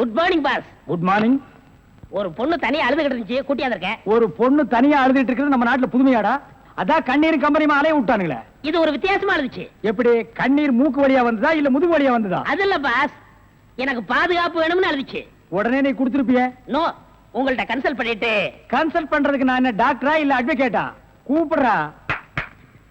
Good morning boss. Good morning. ஒரு பொண்ணு தனியா அழுதுகிட்டு இருந்துச்சு, கூட்டியா இருக்கேன். ஒரு பொண்ணு தனியா அழுதுட்டு இருக்கிறது நம்ம நாட்டுல புதுமையாடா? அதான் கண்ணீர் கம்பெனி அலைய விட்டானுங்களே. இது ஒரு வித்தியாசமா இருந்துச்சு. எப்படி கண்ணீர் மூக்கு வழியா வந்ததா இல்ல முதுகு வழியா வந்ததா? அது இல்ல பாஸ், எனக்கு பாதுகாப்பு வேணும்னு அழுதுச்சு. உடனே நீ கொடுத்துருப்பிய? நோ, உங்கள்ட்ட கன்சல்ட் பண்ணிட்டு. கன்சல்ட் பண்றதுக்கு நான் என்ன டாக்டரா இல்ல அட்வொகேட்டா? கூப்பிடுறா.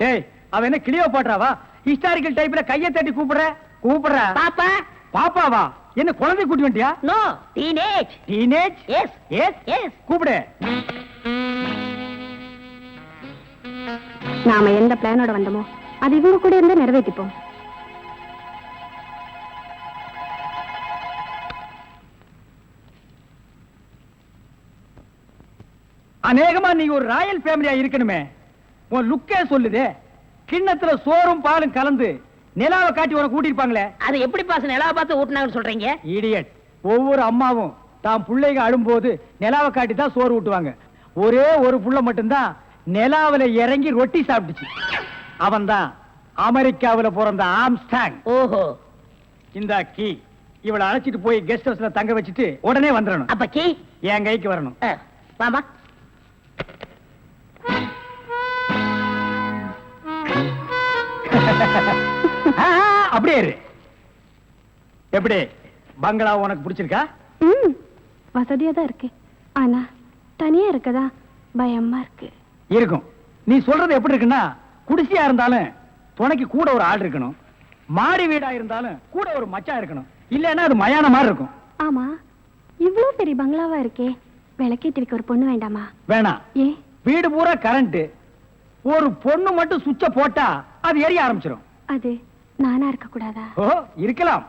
ஏய், அவ என்ன கிளியோ பாட்றாவா? ஹிஸ்டாரிக்கல் டைப்ல கையை தட்டி கூப்பிடுறா. பாப்பா. பாப்பாவா? என்ன குழந்தை கூட்டி வந்துட்டியா? No, teenage. Teenage? Yes yes yes. கூப்பிடு. நாம எந்த பிளானோட வந்தோமோ அது இவங்க கூட இருந்து நிறைவேற்றிப்போம். அநேகமா நீ ஒரு ராயல் ஃபேமிலியா இருக்கணுமே. உன் லுக்கே சொல்லுதே. கிண்ணத்துல சோறும் பாலும் கலந்து நிலாவை காட்டி உனக்கு கூட்டிருப்பாங்களே. அது எப்படி பாஸ் நிலாவை பார்த்து ஊட்டினாங்கன்னு சொல்றீங்க? இடியட். ஒவ்வொரு அம்மாவும் தான் பிள்ளைங்க அழும்போது நிலாவை காட்டி தான் சோறு ஊட்டுவாங்க. ஒரே ஒரு புள்ள மட்டும்தான் நிலாவில இறங்கி ரொட்டி சாப்பிட்டுச்சு. அவன் தான் அமெரிக்காவில பிறந்த ஆம்ஸ்டாங். ஓஹோ. இந்த கீ இவளை அழைச்சிட்டு போய் கெஸ்ட் ஹவுஸ்ல தங்க வச்சுட்டு உடனே வந்துடணும். அப்ப கீ என் கைக்கு வரணும். வாமா. அப்படியே இரு. எப்படி பங்களா உனக்கு பிடிச்சிருக்கா? வசதியா தான் இருக்கு. ஆனா தனியா இருக்கதா பயமா இருக்கு. இருக்கும். நீ சொல்றது எப்படி இருக்குன்னா, குடிசையா இருந்தாலும் துணைக்கு கூட ஒரு ஆள் இருக்கணும். மாடி வீடா இருந்தாலும் கூட ஒரு மச்சான் இருக்கணும். இல்லன்னா அது மயான மாதிரி இருக்கும். ஆமா, இவ்வளவு பெரிய பங்களாவா இருக்கே, விளக்கேத்தி வைக்க ஒரு பொண்ணு வேண்டாமா? வேணாம். ஏன்? வீடு பூரா கரண்ட். ஒரு பொண்ணு மட்டும் சுவிட்ச போட்டா அது எரிய ஆரம்பிச்சிடும். அது நானா இருக்க கூடாதா? ஓ, இருக்கலாம்.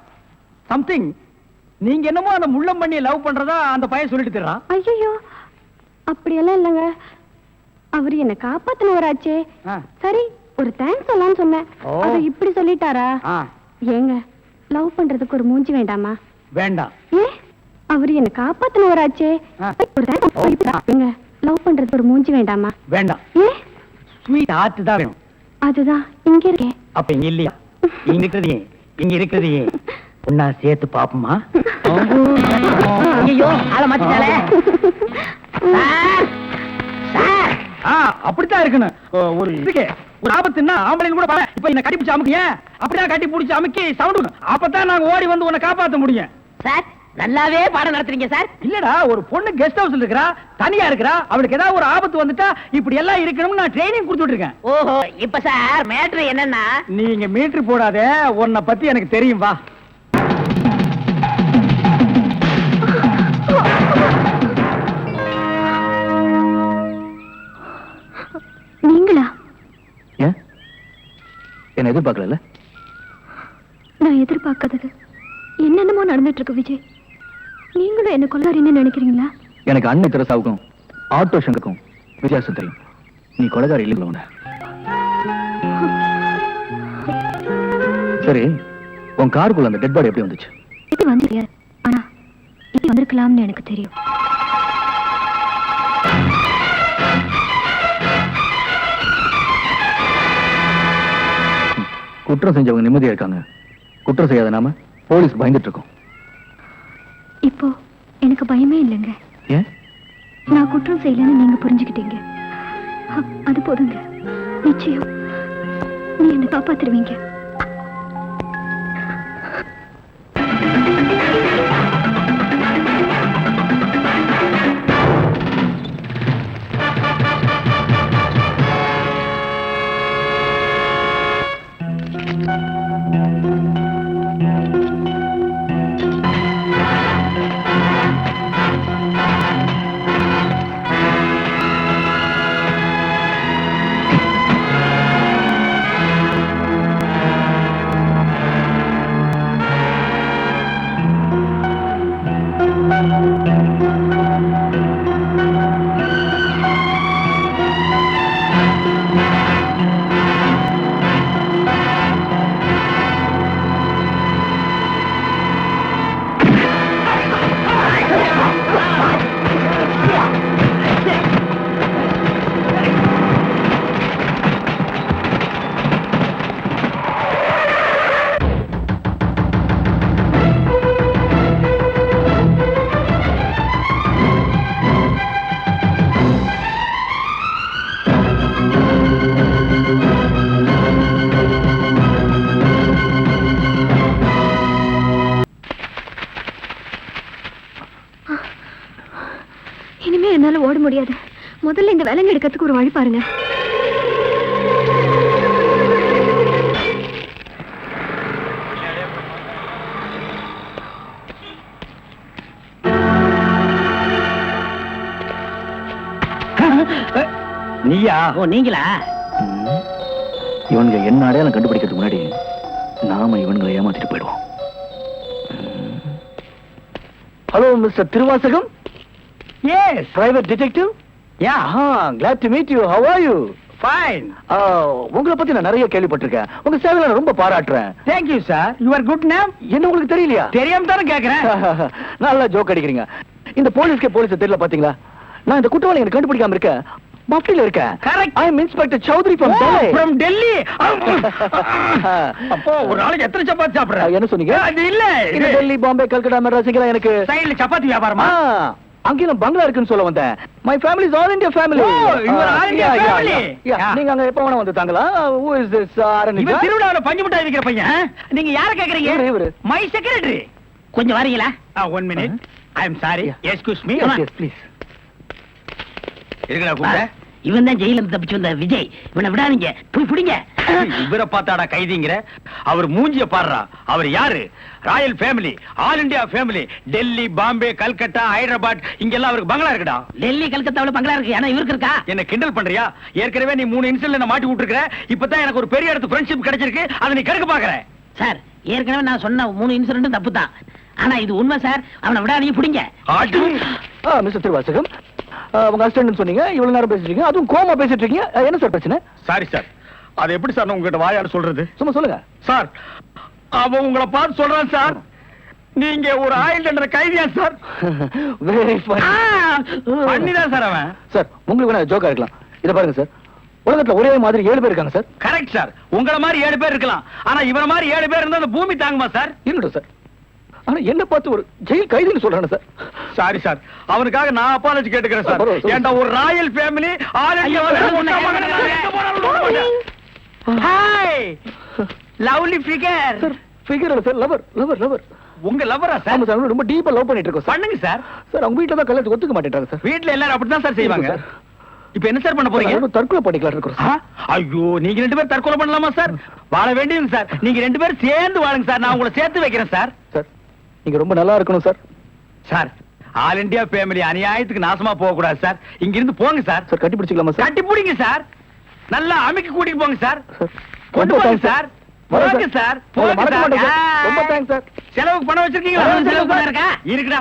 சம்திங். நீங்க என்னமோ அந்த முள்ளம் பண்ணி லவ் பண்றதா அந்த பையன் சொல்லிட்டு தர்றான். ஐயோ, அப்படியெல்லாம் இல்லங்க. அவரு என்ன காப்பாத்தினவராச்சே. சரி, ஒரு தேங்க்ஸ் சொல்லலாம்னு சொன்னேன். அத இப்படி சொல்லிட்டாரா? ஏங்க, லவ் பண்றதுக்கு ஒரு மூஞ்சி வேண்டாமா? வேண்டாம். ஏ, அவரு என்ன காப்பாத்தினவராச்சே. ஒரு தேங்க்ஸ். லவ் பண்றதுக்கு ஒரு மூஞ்சி வேண்டாமா? வேண்டாம். ஏ, ஸ்வீட் ஹார்ட் தான் வேணும். அதுதான் இங்க இருக்கே. அப்ப இங்க இல்லையா? இங்க இருக்கிறது ஒன்னா சேர்த்து பாப்போமா? ஐயோ, ஆள மாத்திட்டாளே. அப்படித்தான் இருக்கணும். ஒரு இதுக்கு ஒரு ஆபத்துன்னா ஆம்பளைங்க கூட பாரு. இப்ப என்ன கட்டி பிடிச்சு அமுக்கிய, அப்படிதான் கட்டி பிடிச்சு அமுக்கி சவுண்ட். அப்பதான் நாங்க ஓடி வந்து உன்னை காப்பாத்த முடியும். சார், நல்லாவே பாடம் நடத்துறீங்க சார். இல்லடா, ஒரு பொண்ணு கெஸ்ட் ஹவுஸ்ல இருக்கறா, தனியா இருக்கறா. அவளுக்கு ஏதாவது ஒரு ஆபத்து வந்துட்டா இப்படி எல்லாம் இருக்கணும்னு நான் ட்ரைனிங் கொடுத்துட்டு இருக்கேன். ஓஹோ, இப்ப சார் மேட்ரு என்னன்னா, நீங்க மீட்டர் போடாதே, உன்னை பத்தி எனக்கு தெரியும். வா. நீங்களா? ஏன் என்ன எதிர்பார்க்கல? நான் எதிர்பார்க்காதது என்னென்னமோ நடந்துட்டு இருக்கு விஜய். நீங்களும் என்ன கொள்ளாரின்னு நினைக்கிறீங்களா? எனக்கு அன்னை தெரசாவுக்கும் ஆட்டோ சங்கருக்கும் வித்தியாசம் தெரியும். நீ கொலைகாரி இல்லைங்களா? சரி, உன் காருக்குள்ள அந்த டெட் பாடி எப்படி வந்துச்சு? இது வந்து ஆனா இது வந்திருக்கலாம்னு எனக்கு தெரியும். குற்றம் செஞ்சவங்க நிம்மதியா இருக்காங்க. குற்றம் செய்யாத நாம போலீஸ் பயந்துட்டு இருக்கோம். இப்போ எனக்கு பயமே இல்லைங்க. ஏன்? நான் குற்றம் செய்யலன்னு நீங்க புரிஞ்சுக்கிட்டீங்க. அது போதுங்க. நிச்சயம் நீ என்னை காப்பாத்திருவீங்க. விலங்கு எடுக்கிறதுக்கு ஒரு வழி பாருங்க. நீயா? ஓ நீங்களா? இவனுங்க என்ன அடையாளம் கண்டுபிடிக்கிறதுக்கு முன்னாடி நாம இவனுங்களை ஏமாத்திட்டு போயிடுவோம். Hello mister Thiruvasagam. Yes, private detective. Ya, glad to meet you. How are you? Fine. உங்களை பத்தி நான் நிறைய கேள்விப்பட்டிருக்கேன். உங்க சேவையில நான் ரொம்ப பாராட்டுறேன். Thank you sir. Your good name என்ன உங்களுக்கு தெரியலையா? தெரியாம தானே கேக்குறேன். நல்லா ஜோக் அடிக்கிறீங்க. இந்த போலீஸ்க்கு போலீஸ் தெரியல பாத்தீங்களா? நான் இந்த குற்றவாளி எனக்கு கண்டுபிடிக்காம இருக்கேன். மஃப்டில இருக்கேன். Correct. I am inspector Chowdhury from Delhi. from Delhi. அப்போ ஒரு நாளைக்கு எத்தனை சப்பாத்தி சாப்பிடுற? என்ன சொன்னீங்க? அது இல்ல, இந்த டெல்லி, பாம்பே, கல்கட்டா, மெட்ராஸ் எல்லாம் எனக்கு சைடுல சப்பாத்தி வியாபாரமா? அங்கேயும் பங்களா இருக்குன்னு சொல்ல வந்தேன். My family is all India family. Oh, you are all India family. நீங்க அங்க எப்ப வேணா வந்து தாங்களா? who is this ஆரணிகா? இவன் திருவிழாவுல பஞ்சு மிட்டாய் விக்கிற பையன். நீங்க யார கேக்குறீங்க? இவரு. My secretary. கொஞ்சம் வரீங்களா? 1 minute. I am sorry. Excuse me. Yes, please. இருக்கடா கூப்பிட்ட. இவன் தான் ஜெயில இருந்து தப்பிச்சு வந்த விஜய். இவனை விடாதீங்க, போய் பிடிங்க. இவரை பார்த்தாடா கைதிங்கிற? அவர் மூஞ்சிய பாடுறா. அவர் யாரு? Royal family, all India family. Delhi, Bombay, Calcutta, Hyderabad இங்கெல்லாம் அவருக்கு பங்களா இருக்குடா. டெல்லி கல்கத்தாவுல பங்களா இருக்கு, ஆனா இவருக்கு இருக்கா? என்ன கிண்டல் பண்றியா? ஏற்கனவே நீ 3 இன்சிடென்ட்ல மாட்டி விட்டுருக்க. இப்பதான் எனக்கு ஒரு பெரிய இடத்து ஃப்ரெண்ட்ஷிப் கிடைச்சிருக்கு. அதை நீ கெடுக்க பாக்குற. சார், ஏற்கனவே நான் சொன்ன 3 இன்சிடென்ட் தப்பு தான். ஆனா இது உண்மை சார். அவனை விடாதீங்க, பிடிங்க. மிஸ்டர் திருவாசகம், உங்க அசிஸ்டன்ட் சொன்னீங்க. இவ்வளவு நேரம் பேசிட்டு இருக்கீங்க, அதுவும் கோமா பேசிட்டு இருக்கீங்க. என்ன சார் பிரச்சனை? Sorry sir. அது எப்படி சார் நான் உங்ககிட்ட வாயால சொல்றது? சும்மா சொல்லுங்க சார். அவன் உங்களை பார்த்து சொல்றான் சார். நீங்க ஒரு ஆயுள் தண்டனை கைதியா சார்? Very fine. பண்ணிதான் சார் அவன். சார், உங்களுக்கு வேணா ஜோக்கா இருக்கலாம். இத பாருங்க சார், உலகத்துல ஒரே மாதிரி 7 பேர் இருக்காங்க சார். Correct sir. உங்கள மாதிரி 7 பேர் இருக்கலாம். ஆனா இவன மாதிரி 7 பேர் இருந்தா அந்த பூமி தாங்குமா சார்? இருக்கட்டும் சார். ஆனா என்ன பார்த்து ஒரு ஜெயில் கைதின்னு சொல்றானே சார். Sorry sir. அவனுக்காக நான் அப்பாலஜி கேட்டுக்கிறேன் சார். பரவாயில்ல. ஏன்டா ஒரு Royal family, all India hi lovely figure. Sir, figure இல்ல சார், லவர் லவர் லவர். உங்க லவ்வரா ஆமா சார்? சார், ரொம்ப டீப்பா லவ் பண்ணிட்டு இருக்கோம் சார். பண்ணுங்க சார். சார், அவங்க வீட்ல தான் கல்யாணத்துக்கு ஒத்துக்க மாட்டேன்றாங்க சார். வீட்ல எல்லாரும் அப்படிதான் சார் செய்வாங்க. சார். இப்போ என்ன சார் பண்ண போறீங்க? நானும் தற்கொலை பண்ணிக்கலாம் இருக்கோம் ஆ? சார். ஐயோ, நீங்க 2 பேரும் தற்கொலை பண்ணலாமா சார்? வாழ வேண்டியது சார். நீங்க 2 பேரும் சேர்ந்து வாழுங்க சார். நான் உங்களை சேர்த்து வைக்கிறேன் சார். சார், நீங்க ரொம்ப நல்லா இருக்கணும் sir. Sir, all India family அநியாயத்துக்கு நாசமா போக கூடாது சார். இங்க இருந்து போங்க சார். சார், கட்டி பிடிச்சிக்கலாமா சார்? கட்டி பிடிங்க சார். நல்லா அமைக்க கூட்டிட்டு போங்க சார். சார், கொண்டு ரொம்ப போங்க thanks சார். வரேன் போங்க சார். உங்களை போங்க மறக்க மாட்டேன் சார். சார். ரொம்ப தேங்க்ஸ் சார். செலவுக்கு பணம் வச்சிருக்கீங்களா? செலவுக்கு பணம் இருக்கா? இருக்குடா.